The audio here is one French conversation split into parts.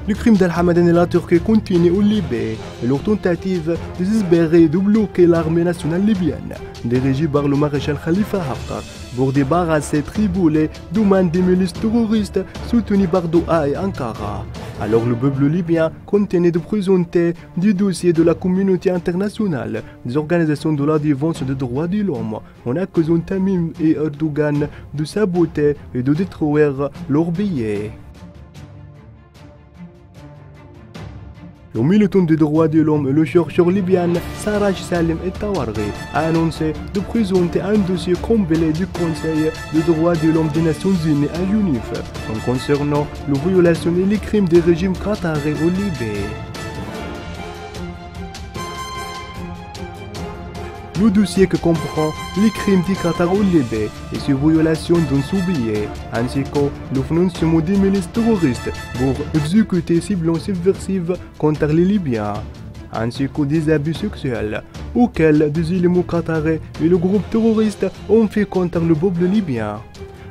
Le crime d'Al-Hamadan et la Turquie continuent au Libye et leur tentative désespérée de bloquer l'armée nationale libyenne, dirigée par le maréchal Khalifa Haftar, pour débarrasser Tripoli d'Oman des milices terroristes soutenues par Doha et Ankara. Alors le peuple libyen continue de présenter du dossier de la communauté internationale, des organisations de la défense des droits de l'homme, en accusant Tamim et Erdogan de saboter et de détruire leurs billets. Le militant des droits de l'homme et le chercheur libyen Sarraj Salim El-Tawarghi a annoncé de présenter un dossier complet du Conseil des droits de l'homme des Nations Unies à Genève concernant les violations et les crimes des régimes qataris au Libye. Le dossier qui comprend les crimes du Qatar au Libye et ses violations dans ce billet, ainsi que le financement des milices terroristes pour exécuter ces plans subversifs contre les Libyens, ainsi que des abus sexuels auxquels des éléments qataris et le groupe terroriste ont fait contre le peuple libyen.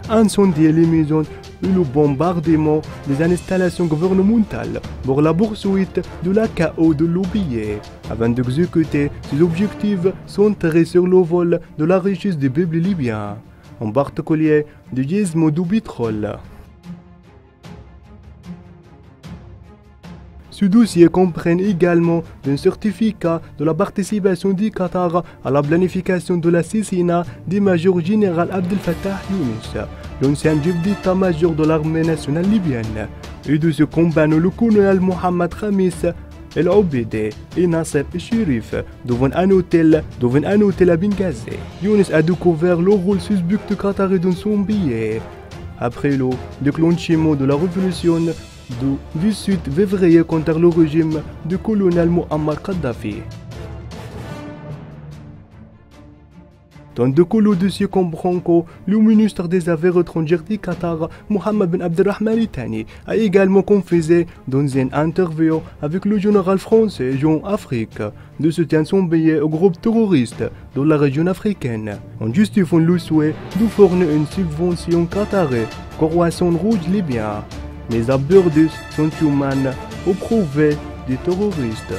Incendier les maisons et le bombardement des installations gouvernementales pour la poursuite de la chaos de l'OBIE, avant d'exécuter ses objectifs centrés sur le vol de la richesse des peuples libyens, en particulier du gisement du pétrole. Ce dossier comprend également un certificat de la participation du Qatar à la planification de l'assassinat du major général Abdel Fattah Younis, l'ancien chef d'état-major de l'armée nationale libyenne, et de ses compagnons le colonel Mohamed Khamis El-Obeidi et Nasser El-Sherif devant un hôtel à Benghazi. Younis a découvert le rôle suspect du Qatar dans son billet. Après le déclenchement de la révolution du 18 février contre le régime du colonel Muammar Kadhafi. Tandis que le dossier comprend que le ministre des Affaires étrangères du Qatar, Mohamed Ben Abdelrahman Al-Thani, a également confessé dans une interview avec le général français Jean Afrique de soutenir son billet au groupe terroriste dans la région africaine, en justifiant le souhait de fournir une subvention qatari au Croissant Rouge libyen. Les abordus sont humains au profit des terroristes.